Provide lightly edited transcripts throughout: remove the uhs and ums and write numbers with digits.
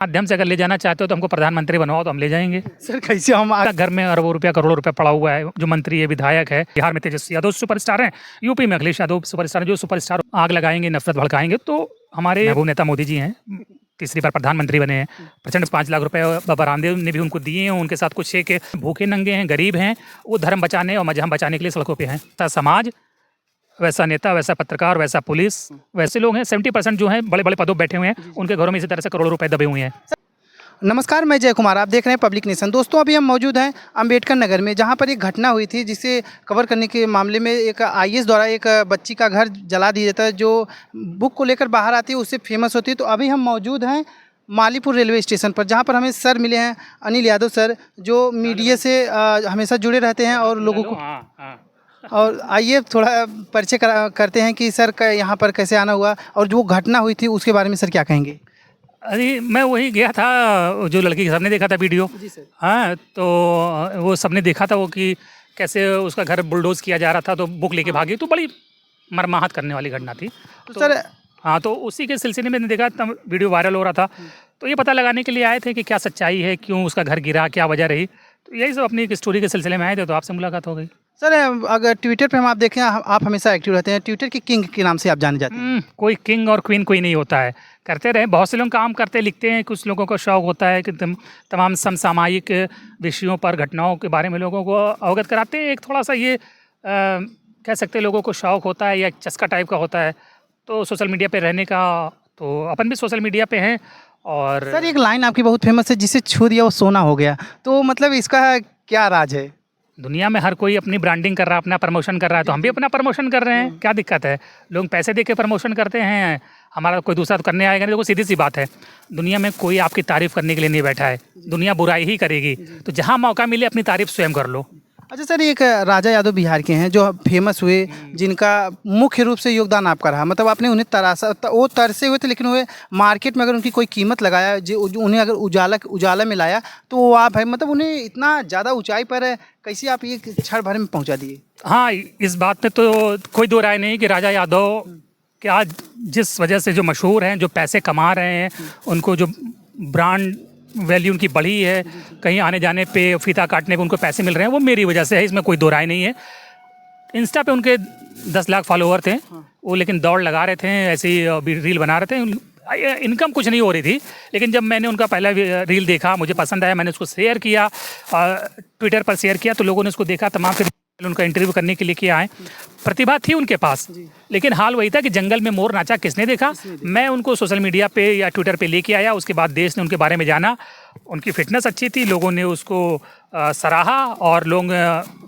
माध्यम से अगर ले जाना चाहते हो तो हमको प्रधानमंत्री बनवाओ तो हम ले जाएंगे। सर कैसे हम घर में अरबों रुपया करोड़ों रुपया पड़ा हुआ है। जो मंत्री है, विधायक है, बिहार में तेजस्वी यादव सुपरस्टार हैं, यूपी में अखिलेश यादव सुपरस्टार हैं। जो सुपरस्टार आग लगाएंगे, नफरत भड़काएंगे, तो हमारे महबूब नेता मोदी जी हैं, तीसरी बार प्रधानमंत्री बने हैं। प्रचंड 5 लाख रुपए बाबा रामदेव ने भी उनको दिए हैं। उनके साथ कुछ एक भूखे नंगे हैं, गरीब हैं, वो धर्म बचाने और मजहब बचाने के लिए सड़कों पे हैं। समाज वैसा नेता, वैसा पत्रकार, वैसा पुलिस, वैसे लोग हैं। 70% जो हैं बड़े बड़े पदों पर बैठे हुए हैं, उनके घरों में इसी तरह से करोड़ों रुपए दबे हुए हैं। नमस्कार, मैं जय कुमार, आप देख रहे हैं पब्लिक नेशन। दोस्तों अभी हम मौजूद हैं अंबेडकर नगर में, जहां पर एक घटना हुई थी जिसे कवर करने के मामले में एक आईएएस द्वारा एक बच्ची का घर जला दिया जाता है, जो बुक को लेकर बाहर आती है, उससे फेमस होती है। तो अभी हम मौजूद हैं मालीपुर रेलवे स्टेशन पर, जहां पर हमें सर मिले हैं, अनिल यादव सर, जो मीडिया से हमेशा जुड़े रहते हैं और लोगों को। और आइए थोड़ा परिचय करते हैं कि सर का यहाँ पर कैसे आना हुआ और जो घटना हुई थी उसके बारे में सर क्या कहेंगे। अरे मैं वही गया था, जो लड़की के सबने देखा था वीडियो। जी सर। हाँ, तो वो सबने देखा था वो कि कैसे उसका घर बुलडोज किया जा रहा था, तो बुक लेके भागी। तो बड़ी मर्माहत करने वाली घटना थी। तो सर हाँ, तो उसी के सिलसिले में मैंने देखा, तब वीडियो वायरल हो रहा था, तो ये पता लगाने के लिए आए थे कि क्या सच्चाई है, क्यों उसका घर गिरा, क्या वजह रही। तो यही सब अपनी एक स्टोरी के सिलसिले में आए थे, तो आपसे मुलाकात हो गई। सर अगर ट्विटर पे हम आप देखें, आप हमेशा एक्टिव रहते हैं, ट्विटर के किंग के नाम से आप जाने जाते हैं। कोई किंग और क्वीन कोई नहीं होता है, करते रहे। बहुत से लोग काम करते लिखते हैं, कुछ लोगों को शौक़ होता है कि तमाम समसामयिक विषयों पर, घटनाओं के बारे में लोगों को अवगत कराते हैं। एक थोड़ा सा ये कह सकते हैं लोगों को शौक़ होता है या एक चस्का टाइप का होता है, तो सोशल मीडिया पे रहने का। तो अपन भी सोशल मीडिया पे हैं। और सर एक लाइन आपकी बहुत फेमस है, जिसे छू दिया वो सोना हो गया, तो मतलब इसका क्या राज है। दुनिया में हर कोई अपनी ब्रांडिंग कर रहा है, अपना प्रमोशन कर रहा है, तो हम भी अपना प्रमोशन कर रहे हैं। क्या दिक्कत है? लोग पैसे दे के प्रमोशन करते हैं, हमारा कोई दूसरा तो करने आएगा नहीं। देखो सीधी सी बात है, दुनिया में कोई आपकी तारीफ़ करने के लिए नहीं बैठा है, दुनिया बुराई ही करेगी। तो जहाँ मौका मिले अपनी तारीफ़ स्वयं कर लो। अच्छा सर, एक राजा यादव बिहार के हैं जो फेमस हुए, जिनका मुख्य रूप से योगदान आपका रहा, मतलब आपने उन्हें तरासा, वो तरसे हुए थे, लेकिन वो मार्केट में अगर उनकी कोई कीमत लगाया, जो उन्हें अगर उजाला में लाया, तो वो आप है, मतलब उन्हें इतना ज़्यादा ऊंचाई पर कैसे आप ये क्षण भर में पहुंचा दिए। हाँ, इस बात में तो कोई दो राय नहीं कि राजा यादव के आज जिस वजह से जो मशहूर हैं, जो पैसे कमा रहे हैं, उनको जो ब्रांड वैल्यू उनकी बढ़ी है, कहीं आने जाने पे, फीता काटने पे उनको पैसे मिल रहे हैं, वो मेरी वजह से है। इसमें कोई दो राय नहीं है। इंस्टा पे उनके 10 लाख फॉलोअर थे, वो लेकिन दौड़ लगा रहे थे, ऐसे ही रील बना रहे थे। इनकम कुछ नहीं हो रही थी, लेकिन जब मैंने उनका पहला रील देखा, मुझे पसंद आया, मैंने उसको शेयर किया, ट्विटर पर शेयर किया, तो लोगों ने उसको देखा, तमाम फिर उनका इंटरव्यू करने के लिए किया है। प्रतिभा थी उनके पास, लेकिन हाल वही था कि जंगल में मोर नाचा किसने देखा। मैं उनको सोशल मीडिया पे या ट्विटर पे लेके आया, उसके बाद देश ने उनके बारे में जाना। उनकी फिटनेस अच्छी थी, लोगों ने उसको सराहा, और लोग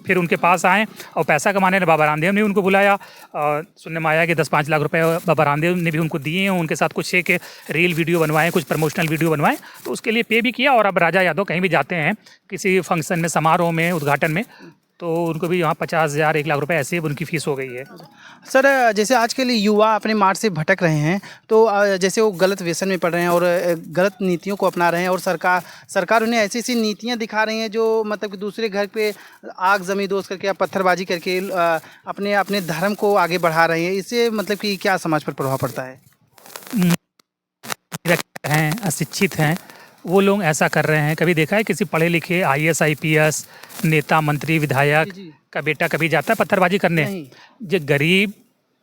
फिर उनके पास आए और पैसा कमाने ने बाबा रामदेव ने उनको बुलाया। सुनने में आया कि 10-5 लाख रुपए बाबा रामदेव ने भी उनको दिए हैं। उनके साथ कुछ एक रील वीडियो बनवाए, कुछ प्रमोशनल वीडियो बनवाए, तो उसके लिए पे भी किया। और अब राजा यादव कहीं भी जाते हैं, किसी फंक्शन में, समारोह में, उद्घाटन में, तो उनको भी यहाँ 50,000, 1 लाख रुपए ऐसे उनकी फ़ीस हो गई है। सर जैसे आज के लिए युवा अपने मार्ग से भटक रहे हैं, तो जैसे वो गलत व्यसन में पड़ रहे हैं और गलत नीतियों को अपना रहे हैं, और सरकार उन्हें ऐसी ऐसी नीतियां दिखा रही हैं जो मतलब कि दूसरे घर पे आग जमींदोज करके या पत्थरबाजी करके अपने अपने धर्म को आगे बढ़ा रहे हैं। इससे मतलब कि क्या समाज पर प्रभाव पड़ता है। हैं, अशिक्षित हैं, वो लोग ऐसा कर रहे हैं। कभी देखा है किसी पढ़े लिखे IAS IPS नेता, मंत्री, विधायक का बेटा कभी जाता है पत्थरबाजी करने? जो गरीब,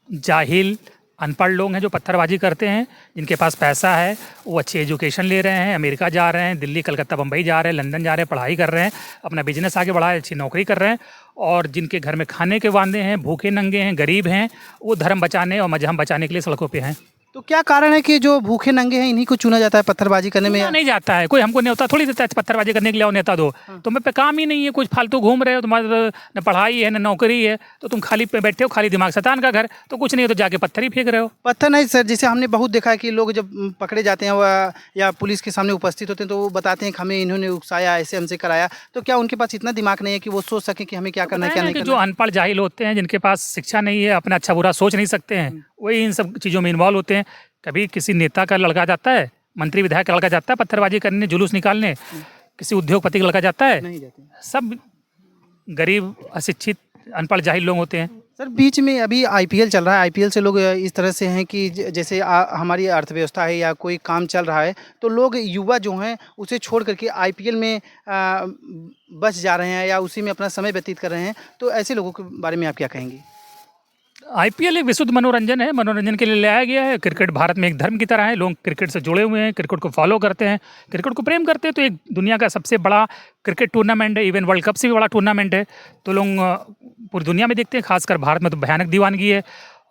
जाहिल, अनपढ़ लोग हैं जो पत्थरबाजी करते हैं, जिनके पास पैसा है, वो अच्छी एजुकेशन ले रहे हैं, अमेरिका जा रहे हैं, दिल्ली, कलकत्ता, बम्बई जा रहे हैं, लंदन जा रहे हैं, पढ़ाई कर रहे हैं, अपना बिजनेस आगे बढ़ा है, अच्छी नौकरी कर रहे हैं। और जिनके घर में खाने के वांदे हैं, भूखे नंगे हैं, गरीब हैं, वो धर्म बचाने और मजहब बचाने के लिए सड़कों पे हैं। तो क्या कारण है कि जो भूखे नंगे हैं इन्हीं को चुना जाता है पत्थरबाजी करने में? नहीं जाता है कोई, हमको न्योता थोड़ी देता है पत्थरबाजी करने के लिए, नेता दो। तुम्हें पे काम ही नहीं है, कुछ फालतू घूम रहे हो, तुम्हारा न पढ़ाई है न नौकरी है, तो तुम खाली पे बैठे हो, खाली दिमाग शैतान का घर, तो कुछ नहीं है तो जाके पत्थर ही फेंक रहे हो। पत्थर नहीं सर, जैसे हमने बहुत देखा है कि लोग जब पकड़े जाते हैं या पुलिस के सामने उपस्थित होते हैं, तो वो बताते हैं कि हमें इन्होंने उकसाया, ऐसे हमसे कराया। तो क्या उनके पास इतना दिमाग नहीं है कि वो सोच सकें कि हमें क्या करना है, क्या नहीं करना? जो अनपढ़ जाहिल होते हैं, जिनके पास शिक्षा नहीं है, अपना अच्छा बुरा सोच नहीं सकते हैं, वही इन सब चीज़ों में इन्वॉल्व होते हैं। कभी किसी नेता का लड़का जाता है, मंत्री विधायक का लड़का जाता है पत्थरबाजी करने, जुलूस निकालने? किसी उद्योगपति का लड़का जाता है? नहीं जाते। सब गरीब, अशिक्षित, अनपढ़, जाहिल लोग होते हैं। सर बीच में अभी आईपीएल चल रहा है, आईपीएल से लोग इस तरह से हैं कि जैसे हमारी अर्थव्यवस्था है या कोई काम चल रहा है तो लोग युवा जो हैं उसे छोड़ करके आईपीएल में बस जा रहे हैं या उसी में अपना समय व्यतीत कर रहे हैं, तो ऐसे लोगों के बारे में आप क्या कहेंगे? आईपीएल एक विशुद्ध मनोरंजन है, मनोरंजन के लिए लाया गया है। क्रिकेट भारत में एक धर्म की तरह है, लोग क्रिकेट से जुड़े हुए हैं, क्रिकेट को फॉलो करते हैं, क्रिकेट को प्रेम करते हैं। तो एक दुनिया का सबसे बड़ा क्रिकेट टूर्नामेंट है, इवन वर्ल्ड कप से भी बड़ा टूर्नामेंट है। तो लोग पूरी दुनिया में देखते हैं, खासकर भारत में तो भयानक दीवानगी है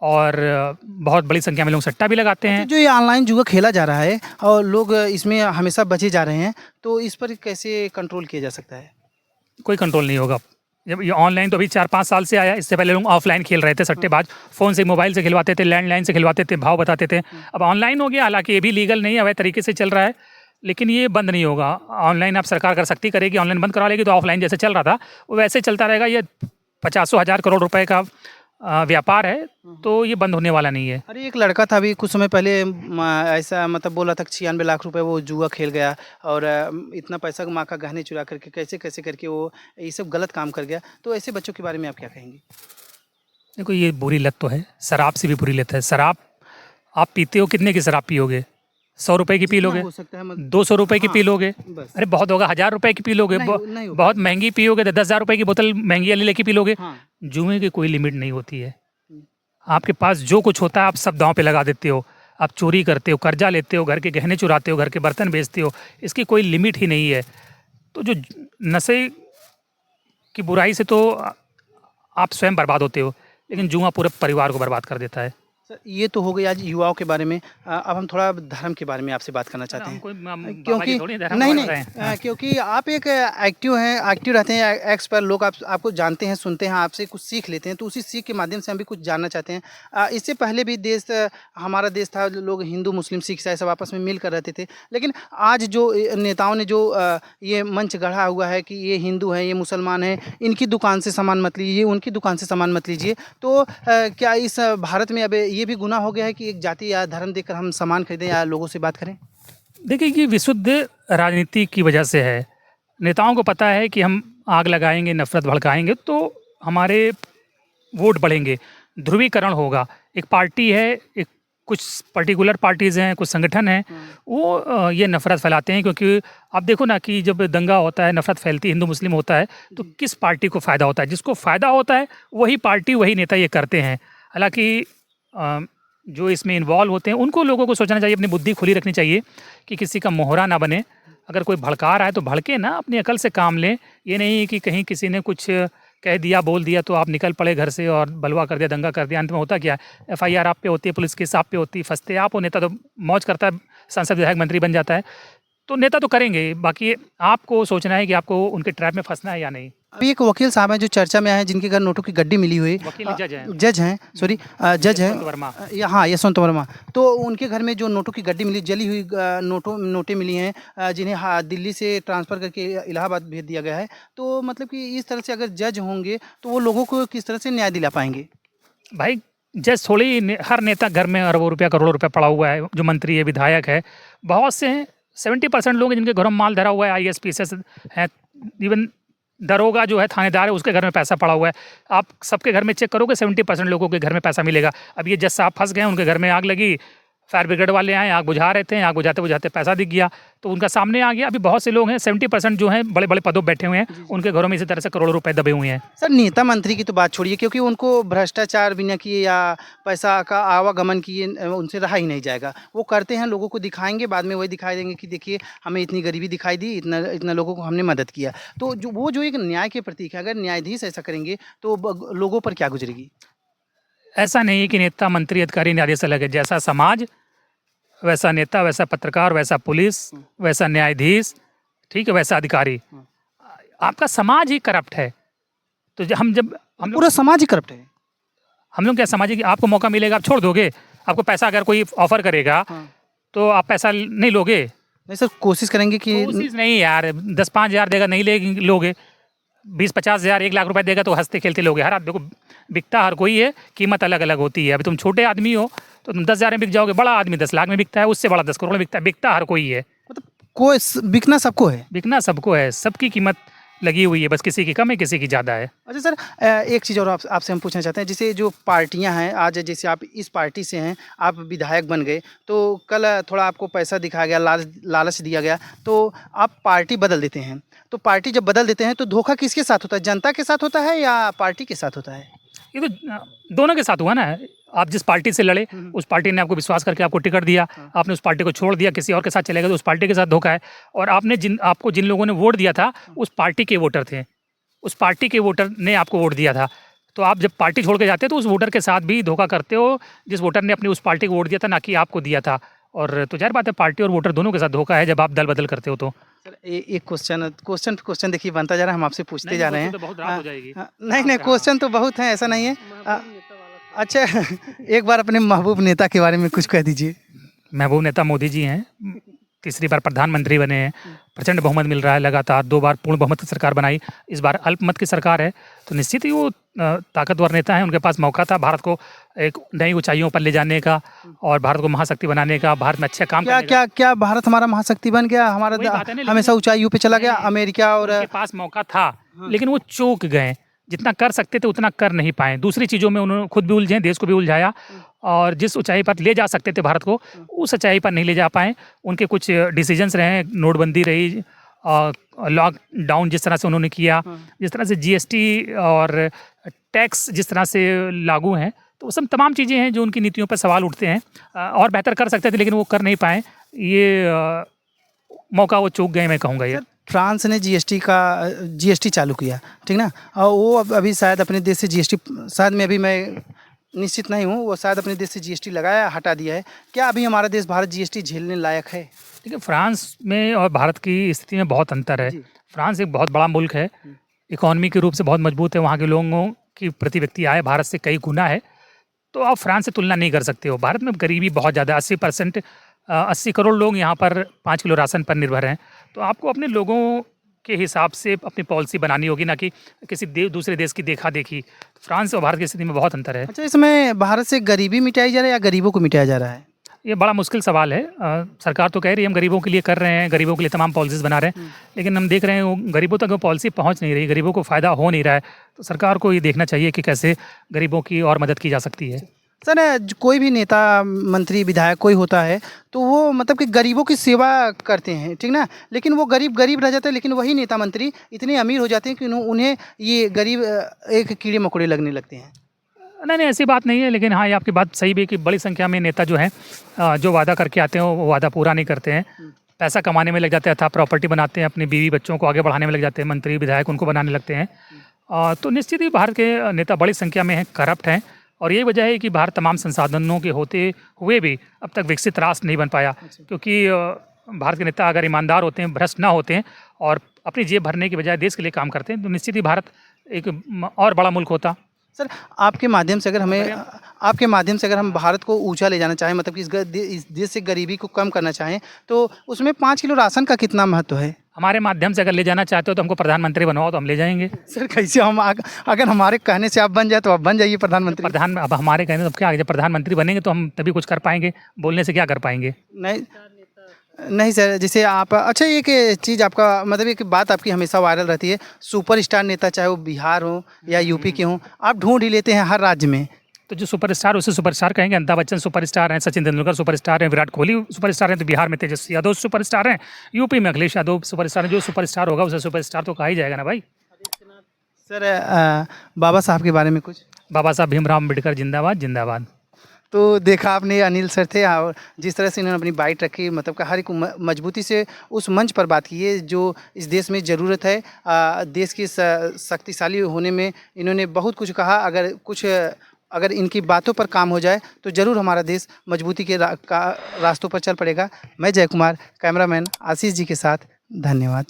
और बहुत बड़ी संख्या में लोग सट्टा भी लगाते हैं। तो जो ये ऑनलाइन जुआ खेला जा रहा है और लोग इसमें हमेशा बचे जा रहे हैं, तो इस पर कैसे कंट्रोल किया जा सकता है? कोई कंट्रोल नहीं होगा। जब ये ऑनलाइन तो अभी 4-5 साल से आया, इससे पहले लोग ऑफलाइन खेल रहे थे, सट्टेबाज फ़ोन से मोबाइल से खिलवाते थे, लैंडलाइन से खिलवाते थे, भाव बताते थे। अब ऑनलाइन हो गया, हालांकि ये भी लीगल नहीं है, अवैध तरीके से चल रहा है, लेकिन ये बंद नहीं होगा। ऑनलाइन आप सरकार कर सकती करेगी, ऑनलाइन बंद करा लेगी तो ऑफलाइन जैसे चल रहा था वो वैसे चलता रहेगा। ये 50,000 करोड़ रुपए का व्यापार है, तो ये बंद होने वाला नहीं है। अरे एक लड़का था अभी कुछ समय पहले ऐसा मतलब बोला था 96 लाख रुपए वो जुआ खेल गया और इतना पैसा माँ का गहने चुरा करके कैसे कैसे करके वो ये सब गलत काम कर गया। तो ऐसे बच्चों के बारे में आप क्या कहेंगे? देखो ये बुरी लत तो है, शराब से भी बुरी लत है। शराब आप पीते हो, कितने की शराब पियोगे? 100 रुपए की पी लोगे, हो सकता है 200 रुपए की पी लोगे, बस। अरे बहुत होगा 1000 रुपए की पी लोगे, नहीं होगा। बहुत महंगी पियोगे तो 10,000 रुपए की बोतल महंगी वाली लेके पी लोगे। हाँ। जुए की कोई लिमिट नहीं होती है। आपके पास जो कुछ होता है आप सब दांव पे लगा देते हो। आप चोरी करते हो, कर्जा लेते हो, घर के गहने चुराते हो, घर के बर्तन बेचते हो, इसकी कोई लिमिट ही नहीं है। तो जो नशे की बुराई से तो आप स्वयं बर्बाद होते हो, लेकिन जुआ पूरे परिवार को बर्बाद कर देता है। सर ये तो हो गई आज युवाओं के बारे में। अब हम थोड़ा धर्म के बारे में आपसे बात करना चाहते हैं, क्योंकि क्योंकि आप एक एक्टिव हैं, एक्टिव रहते हैं, एक्स पर लोग आपको जानते हैं, सुनते हैं, आपसे कुछ सीख लेते हैं। तो उसी सीख के माध्यम से हम भी कुछ जानना चाहते हैं। इससे पहले भी देश हमारा देश था, लोग हिंदू मुस्लिम सिख ईसाई सब आपस में मिल कर रहते थे, लेकिन आज जो नेताओं ने जो ये मंच गढ़ा हुआ है कि ये हिंदू हैं, ये मुसलमान हैं, इनकी दुकान से सामान मत लीजिए, उनकी दुकान से सामान मत लीजिए, तो क्या इस भारत में अब ये भी गुनाह हो गया है कि एक जाति या धर्म देखकर हम सामान खरीदें या लोगों से बात करें? देखिए ये विशुद्ध राजनीति की वजह से है। नेताओं को पता है कि हम आग लगाएंगे, नफरत भड़काएंगे तो हमारे वोट बढ़ेंगे, ध्रुवीकरण होगा। एक पार्टी है, एक कुछ पर्टिकुलर पार्टीज़ हैं, कुछ संगठन हैं, वो ये नफ़रत फैलाते हैं। क्योंकि आप देखो ना कि जब दंगा होता है, नफ़रत फैलती है, हिंदू मुस्लिम होता है, तो किस पार्टी को फ़ायदा होता है? जिसको फ़ायदा होता है वही पार्टी, वही नेता ये करते हैं। हालांकि जो इसमें इन्वॉल्व होते हैं उनको लोगों को सोचना चाहिए, अपनी बुद्धि खुली रखनी चाहिए कि किसी का मोहरा ना बने। अगर कोई भड़का रहा है तो भड़के ना, अपनी अकल से काम लें। ये नहीं कि कहीं किसी ने कुछ कह दिया, बोल दिया तो आप निकल पड़े घर से और बलवा कर दिया, दंगा कर दिया। अंत में होता क्या है, FIR आप पे होती है, पुलिस केस आप पे होती है, फंसते आप हो। नेता तो मौज करता है, सांसद विधायक मंत्री बन जाता है। तो नेता तो करेंगे, बाकी आपको सोचना है कि आपको उनके ट्रैप में फंसना है या नहीं। अभी एक वकील साहब हैं जो चर्चा में आए हैं, जिनके घर नोटों की गड्डी मिली हुई, जज हैं सॉरी जज हैं वर्मा, हाँ यशवंत वर्मा। तो उनके घर में जो नोटों की गड्डी मिली, जली हुई नोटें मिली हैं, जिन्हें दिल्ली से ट्रांसफ़र करके इलाहाबाद भेज दिया गया है। तो मतलब कि इस तरह से अगर जज होंगे तो वो लोगों को किस तरह से न्याय दिला पाएंगे? भाई जज थोड़ी, हर नेता घर में अरबों रुपया करोड़ों रुपया पड़ा हुआ है। जो मंत्री है, विधायक है, बहुत से हैं। 70% लोग हैं जिनके घरों में माल धरा हुआ है, IAS PCS हैं, इवन दरोगा जो है, थानेदार है, उसके घर में पैसा पड़ा हुआ है। आप सबके घर में चेक करोगे, 70% लोगों के घर में पैसा मिलेगा। अब ये जज साहब फंस गए, उनके घर में आग लगी, फायर ब्रिगेड वाले आए, आग बुझा रहे थे, आग बुझाते बुझाते पैसा दिख गया तो उनका सामने आ गया। अभी बहुत से लोग हैं, 70% जो हैं बड़े बड़े पदों पर बैठे हुए हैं, उनके घरों में इसी तरह से करोड़ों रुपए दबे हुए हैं। सर नेता मंत्री की तो बात छोड़िए, क्योंकि उनको भ्रष्टाचार बिना किए या पैसा का आवागमन किए उनसे रहा ही नहीं जाएगा। वो करते हैं, लोगों को दिखाएंगे, बाद में वही दिखाई देंगे कि देखिए हमें इतनी गरीबी दिखाई दी, इतना लोगों को हमने मदद किया। तो जो एक न्याय के प्रतीक है, अगर न्यायाधीश ऐसा करेंगे तो लोगों पर क्या गुजरेगी? ऐसा नहीं है कि नेता मंत्री अधिकारी न्यायाधीश अलग है। जैसा समाज वैसा नेता, वैसा पत्रकार, वैसा पुलिस, वैसा न्यायाधीश, ठीक है, वैसा अधिकारी। आपका समाज ही करप्ट है। तो हम पूरा समाज ही करप्ट है। हम लोग क्या समझिए कि आपको मौका मिलेगा आप छोड़ दोगे? आपको पैसा अगर कोई ऑफर करेगा तो आप पैसा नहीं लोगे? नहीं सर, कोशिश करेंगे कि कोशिश नहीं यार, 10-5 हज़ार देगा नहीं लोगे, 20-50 हज़ार 1 लाख रुपए देगा तो हंसते खेलते लोगे। हर आदमी को बिकता हर कोई है, कीमत अलग अलग होती है। अभी तुम छोटे आदमी हो तो तुम 10,000 में बिक जाओगे, बड़ा आदमी 10 लाख में बिकता है, उससे बड़ा 10 करोड़ में बिकता है। बिकता हर कोई है, मतलब कोई बिकना सबको है, बिकना सबको है। सबकी कीमत लगी हुई है, बस किसी की कम है किसी की ज़्यादा है। अच्छा सर, एक चीज़ और आपसे हम पूछना चाहते हैं, जैसे जो पार्टियां हैं, आज जैसे आप इस पार्टी से हैं, आप विधायक बन गए, तो कल थोड़ा आपको पैसा दिखाया गया, लालच दिया गया, तो आप पार्टी बदल देते हैं। तो पार्टी जब बदल देते हैं तो धोखा किसके साथ होता है, जनता के साथ होता है या पार्टी के साथ होता है? ये तो दोनों के साथ हुआ ना। आप जिस पार्टी से लड़े उस पार्टी ने आपको विश्वास करके आपको टिकट दिया, आपने उस पार्टी को छोड़ दिया, किसी और के साथ चले गए, तो उस पार्टी के साथ धोखा है। और आपको जिन लोगों ने वोट दिया था उस पार्टी के वोटर थे, उस पार्टी के वोटर ने आपको वोट दिया था। तो आप जब पार्टी छोड़ के जाते हो तो उस वोटर के साथ भी धोखा करते हो, जिस वोटर ने अपनी उस पार्टी को वोट दिया था, ना कि आपको दिया था। और तो जाहिर बात है पार्टी और वोटर दोनों के साथ धोखा है जब आप दल बदल करते हो तो। सर एक क्वेश्चन देखिए बनता जा रहा है, हम आपसे पूछते जा रहे हैं। तो बहुत रात हो जाएगी। नहीं, क्वेश्चन तो बहुत है, ऐसा नहीं है। अच्छा एक बार अपने महबूब नेता के बारे में कुछ कह दीजिए। महबूब नेता मोदी जी हैं, तीसरी बार प्रधानमंत्री बने हैं, प्रचंड बहुमत मिल रहा है लगातार, 2 बार पूर्ण बहुमत की सरकार बनाई, इस बार अल्पमत की सरकार है। तो निश्चित ही वो ताकतवर नेता हैं, उनके पास मौका था भारत को एक नई ऊंचाइयों पर ले जाने का और भारत को महाशक्ति बनाने का, भारत में अच्छे काम करने का। क्या भारत हमारा महाशक्ति बन गया? वही बात है ना, हमेशा ऊंचाइयों पे चला गया। अमेरिका और उनके पास मौका था लेकिन वो चूक गए, जितना कर सकते थे उतना कर नहीं पाए। दूसरी चीज़ों में उन्होंने खुद भी उलझे, देश को भी उलझाया, और जिस ऊंचाई पर ले जा सकते थे भारत को उस ऊंचाई पर नहीं ले जा पाए। उनके कुछ डिसीजंस रहे, नोटबंदी रही, लॉकडाउन जिस तरह से उन्होंने किया, जिस तरह से जीएसटी और टैक्स जिस तरह से लागू हैं, तो वो सब तमाम चीज़ें हैं जो उनकी नीतियों पर सवाल उठते हैं। और बेहतर कर सकते थे लेकिन वो कर नहीं पाए, ये मौका वो चूक गए, मैं कहूँगा। ये फ्रांस ने जीएसटी चालू किया, ठीक ना, और वो अभी शायद अपने देश से जीएसटी, शायद मैं निश्चित नहीं हूँ, वो शायद अपने देश से जीएसटी लगाया, हटा दिया है। क्या अभी हमारा देश, भारत, जीएसटी झेलने लायक है? देखिए, फ्रांस में और भारत की स्थिति में बहुत अंतर है। फ्रांस एक बहुत बड़ा मुल्क है, इकॉनमी के रूप से बहुत मजबूत है, वहाँ के लोगों की प्रति व्यक्ति आय भारत से कई गुना है, तो आप फ्रांस से तुलना नहीं कर सकते हो। भारत में गरीबी बहुत ज़्यादा, 80 करोड़ लोग यहाँ पर 5 किलो राशन पर निर्भर हैं। तो आपको अपने लोगों के हिसाब से अपनी पॉलिसी बनानी होगी, ना कि किसी दूसरे देश की देखा देखी। फ्रांस और भारत की स्थिति में बहुत अंतर है। अच्छा, इसमें भारत से गरीबी मिटाई जा रहा है या गरीबों को मिटाया जा रहा है? ये बड़ा मुश्किल सवाल है। सरकार तो कह रही है हम गरीबों के लिए कर रहे हैं, गरीबों के लिए तमाम पॉलिसीज़ बना रहे हैं, लेकिन हम देख रहे हैं वो गरीबों तक वो पॉलिसी पहुंच नहीं रही, गरीबों को फ़ायदा हो नहीं रहा है। तो सरकार को ये देखना चाहिए कि कैसे गरीबों की और मदद की जा सकती है। सर, कोई भी नेता, मंत्री, विधायक कोई होता है तो वो मतलब कि गरीबों की सेवा करते हैं, ठीक ना, लेकिन वो गरीब रह जाते हैं, लेकिन वही नेता मंत्री इतने अमीर हो जाते हैं कि उन्हें ये गरीब एक कीड़े मकोड़े लगने लगते हैं। नहीं, ऐसी बात नहीं है, लेकिन हाँ, ये आपकी बात सही भी है कि बड़ी संख्या में नेता जो हैं जो वादा करके आते हैं वो वादा पूरा नहीं करते हैं, पैसा कमाने में लग जाते हैं, अथवा प्रॉपर्टी बनाते हैं, अपनी बीवी बच्चों को आगे बढ़ाने में लग जाते हैं, मंत्री विधायक उनको बनाने लगते हैं। तो निश्चित ही भारत के नेता बड़ी संख्या में हैं, करप्ट हैं, और यही वजह है कि भारत तमाम संसाधनों के होते हुए भी अब तक विकसित राष्ट्र नहीं बन पाया। क्योंकि भारत के नेता अगर ईमानदार होते हैं, भ्रष्ट ना होते हैं और अपनी जेब भरने की बजाय देश के लिए काम करते हैं, तो निश्चित ही भारत एक और बड़ा मुल्क होता। सर, आपके माध्यम से अगर हम भारत को ऊंचा ले जाना चाहें, मतलब कि इस देश से गरीबी को कम करना चाहें, तो उसमें 5 किलो राशन का कितना महत्व है? हमारे माध्यम से अगर ले जाना चाहते हो तो हमको प्रधानमंत्री बनवाओ, तो हम ले जाएंगे। सर, कैसे हम अगर हमारे कहने से आप बन जाए तो आप बन जाइए प्रधानमंत्री। अब हमारे कहने तो क्या, जब प्रधानमंत्री बनेंगे तो हम तभी कुछ कर पाएंगे, बोलने से क्या कर पाएंगे? नहीं सर, जैसे आप, अच्छा एक चीज़ आपका, मतलब एक बात आपकी हमेशा वायरल रहती है, सुपरस्टार नेता चाहे वो बिहार हो या यूपी के हों, आप ढूंढ ही लेते हैं हर राज्य में। तो जो सुपरस्टार उसे सुपरस्टार कहेंगे। अमिताभ बच्चन सुपरस्टार हैं, सचिन तेंदुलकर सुपरस्टार हैं, विराट कोहली सुपरस्टार हैं, तो बिहार में तेजस्वी यादव सुपरस्टार हैं, यूपी में अखिलेश यादव सुपरस्टार हैं। जो सुपरस्टार होगा उसे सुपरस्टार तो कहा ही जाएगा ना भाई। सर, बाबा साहब के बारे में कुछ? बाबा साहब भीमराव अम्बेडकर जिंदाबाद जिंदाबाद। तो देखा आपने, अनिल सर थे, और जिस तरह से इन्होंने अपनी बाइट रखी, मतलब कि हर एक मजबूती से उस मंच पर बात की है जो इस देश में ज़रूरत है। देश के शक्तिशाली होने में इन्होंने बहुत कुछ कहा। अगर इनकी बातों पर काम हो जाए तो ज़रूर हमारा देश मजबूती के रास्तों पर चल पड़ेगा। मैं जय कुमार, कैमरामैन आशीष जी के साथ, धन्यवाद।